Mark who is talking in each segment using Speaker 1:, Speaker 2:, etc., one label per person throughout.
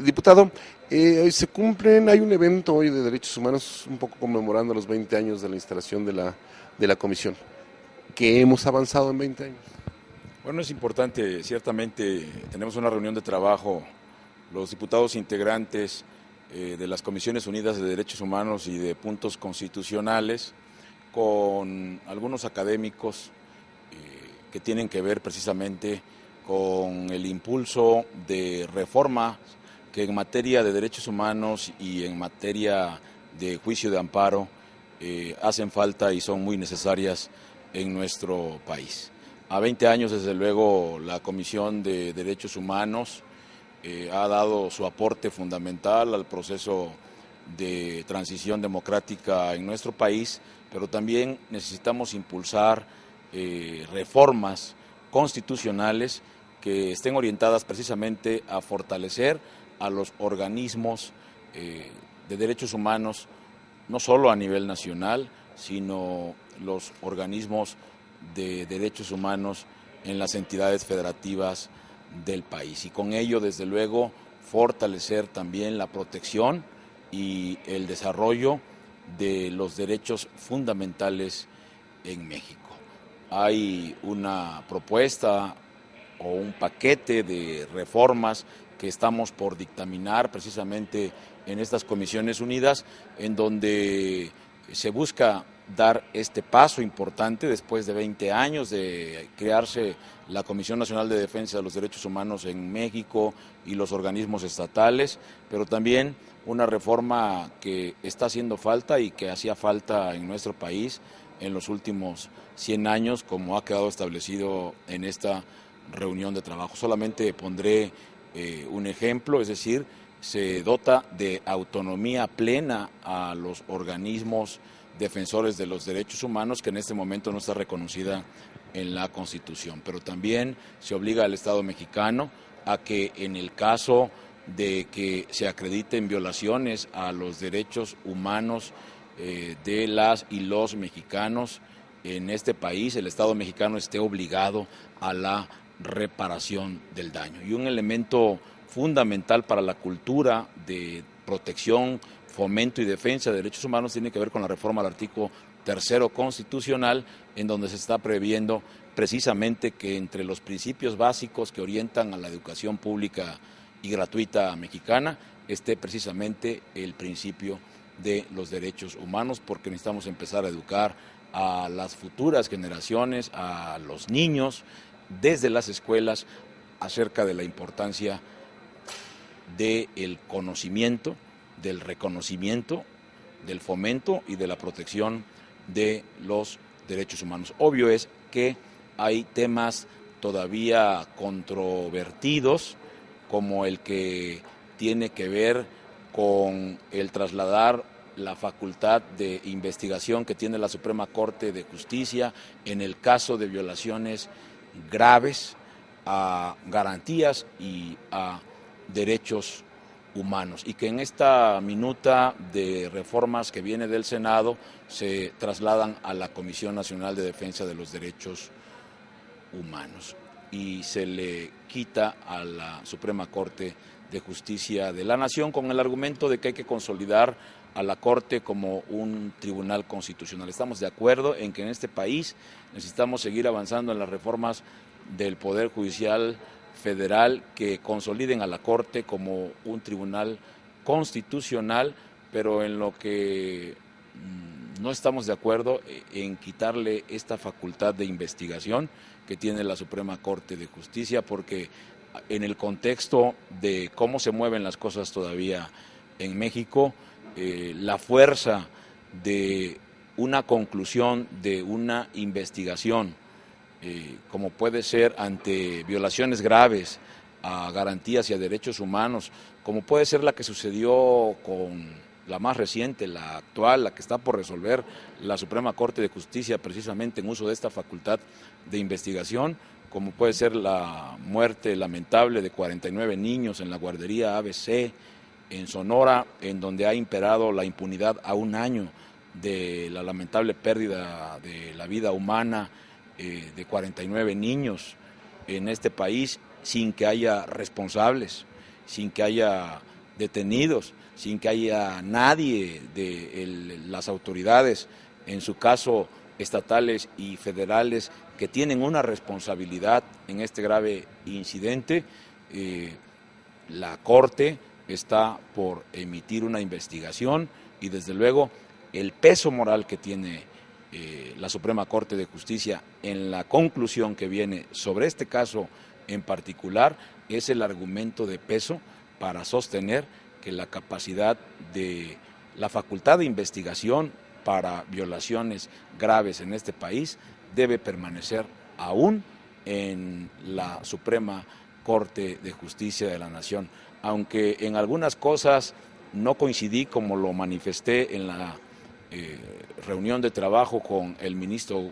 Speaker 1: Diputado, hay un evento hoy de derechos humanos un poco conmemorando los 20 años de la instalación de la comisión. ¿Qué hemos avanzado en 20 años?
Speaker 2: Bueno, es importante, ciertamente tenemos una reunión de trabajo, los diputados integrantes de las Comisiones Unidas de Derechos Humanos y de Puntos Constitucionales, con algunos académicos que tienen que ver precisamente con el impulso de reformas que en materia de derechos humanos y en materia de juicio de amparo hacen falta y son muy necesarias en nuestro país. A 20 años, desde luego, la Comisión de Derechos Humanos ha dado su aporte fundamental al proceso de transición democrática en nuestro país, pero también necesitamos impulsar reformas constitucionales que estén orientadas precisamente a fortalecer a los organismos de derechos humanos, no solo a nivel nacional, sino los organismos de derechos humanos en las entidades federativas del país. Y con ello, desde luego, fortalecer también la protección y el desarrollo de los derechos fundamentales en México. Hay una propuesta o un paquete de reformas que estamos por dictaminar precisamente en estas Comisiones Unidas, en donde se busca dar este paso importante después de 20 años de crearse la Comisión Nacional de Defensa de los Derechos Humanos en México y los organismos estatales, pero también una reforma que está haciendo falta y que hacía falta en nuestro país en los últimos 100 años, como ha quedado establecido en esta reunión de trabajo. Solamente pondré un ejemplo, es decir, se dota de autonomía plena a los organismos defensores de los derechos humanos, que en este momento no está reconocida en la Constitución, pero también se obliga al Estado mexicano a que en el caso de que se acrediten violaciones a los derechos humanos de las y los mexicanos en este país, el Estado mexicano esté obligado a la reparación del daño. Y un elemento fundamental para la cultura de protección, fomento y defensa de derechos humanos tiene que ver con la reforma al artículo 3º constitucional, en donde se está previendo precisamente que entre los principios básicos que orientan a la educación pública y gratuita mexicana esté precisamente el principio de los derechos humanos, porque necesitamos empezar a educar a las futuras generaciones, a los niños, desde las escuelas, acerca de la importancia del conocimiento, del reconocimiento, del fomento y de la protección de los derechos humanos. Obvio es que hay temas todavía controvertidos, como el que tiene que ver con el trasladar la facultad de investigación que tiene la Suprema Corte de Justicia en el caso de violaciones graves a garantías y a derechos humanos, y que en esta minuta de reformas que viene del Senado se trasladan a la Comisión Nacional de Defensa de los Derechos Humanos y se le quita a la Suprema Corte de Justicia de la Nación con el argumento de que hay que consolidar a la Corte como un tribunal constitucional. Estamos de acuerdo en que en este país necesitamos seguir avanzando en las reformas del Poder Judicial Federal que consoliden a la Corte como un tribunal constitucional, pero en lo que no estamos de acuerdo en quitarle esta facultad de investigación que tiene la Suprema Corte de Justicia, porque en el contexto de cómo se mueven las cosas todavía en México, la fuerza de una conclusión de una investigación, como puede ser ante violaciones graves a garantías y a derechos humanos, como puede ser la que sucedió con la más reciente, la actual, la que está por resolver la Suprema Corte de Justicia precisamente en uso de esta facultad de investigación, como puede ser la muerte lamentable de 49 niños en la guardería ABC en Sonora, en donde ha imperado la impunidad a un año de la lamentable pérdida de la vida humana de 49 niños en este país, sin que haya responsables, sin que haya detenidos, sin que haya nadie de las autoridades, en su caso estatales y federales, que tienen una responsabilidad en este grave incidente. La Corte está por emitir una investigación y desde luego el peso moral que tiene la Suprema Corte de Justicia en la conclusión que viene sobre este caso en particular es el argumento de peso para sostener que la capacidad de la facultad de investigación para violaciones graves en este país debe permanecer aún en la Suprema Corte de Justicia de la Nación. Aunque en algunas cosas no coincidí, como lo manifesté en la reunión de trabajo con el ministro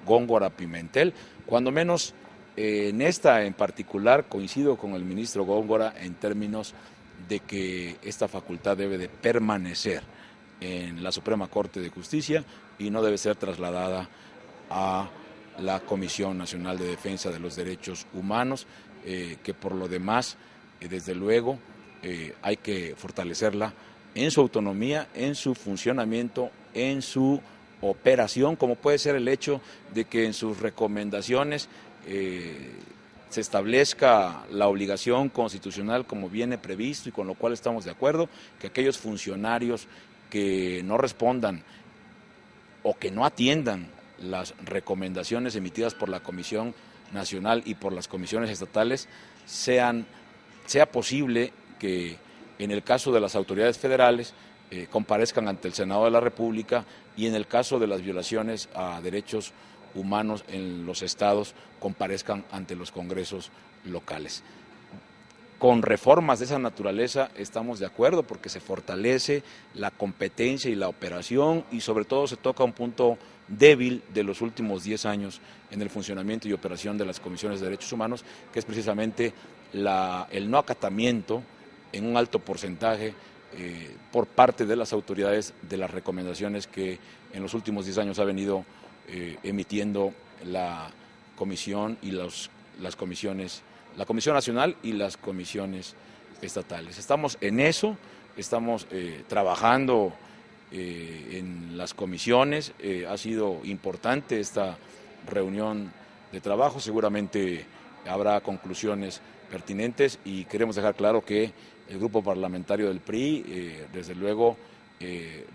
Speaker 2: Góngora Pimentel, cuando menos en esta en particular coincido con el ministro Góngora en términos de que esta facultad debe de permanecer en la Suprema Corte de Justicia y no debe ser trasladada a la Comisión Nacional de Defensa de los Derechos Humanos, que por lo demás, desde luego, hay que fortalecerla en su autonomía, en su funcionamiento, en su operación, como puede ser el hecho de que en sus recomendaciones se establezca la obligación constitucional como viene previsto y con lo cual estamos de acuerdo, que aquellos funcionarios que no respondan o que no atiendan las recomendaciones emitidas por la Comisión Nacional y por las comisiones estatales, sea posible que en el caso de las autoridades federales comparezcan ante el Senado de la República y en el caso de las violaciones a derechos humanos en los estados comparezcan ante los congresos locales. Con reformas de esa naturaleza estamos de acuerdo porque se fortalece la competencia y la operación y sobre todo se toca un punto débil de los últimos 10 años en el funcionamiento y operación de las comisiones de derechos humanos, que es precisamente el no acatamiento en un alto porcentaje por parte de las autoridades de las recomendaciones que en los últimos 10 años ha venido emitiendo la comisión y las comisiones, la Comisión Nacional y las comisiones estatales. Estamos en eso, estamos trabajando en las comisiones, ha sido importante esta reunión de trabajo, seguramente habrá conclusiones pertinentes y queremos dejar claro que el grupo parlamentario del PRI, desde luego,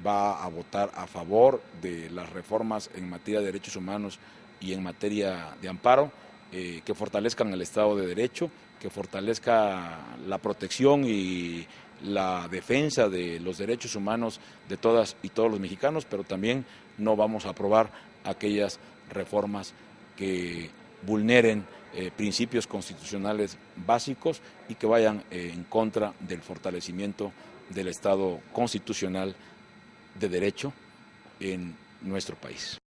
Speaker 2: va a votar a favor de las reformas en materia de derechos humanos y en materia de amparo, que fortalezcan el Estado de Derecho, que fortalezca la protección y la defensa de los derechos humanos de todas y todos los mexicanos, pero también no vamos a aprobar aquellas reformas que vulneren principios constitucionales básicos y que vayan en contra del fortalecimiento del Estado constitucional de derecho en nuestro país.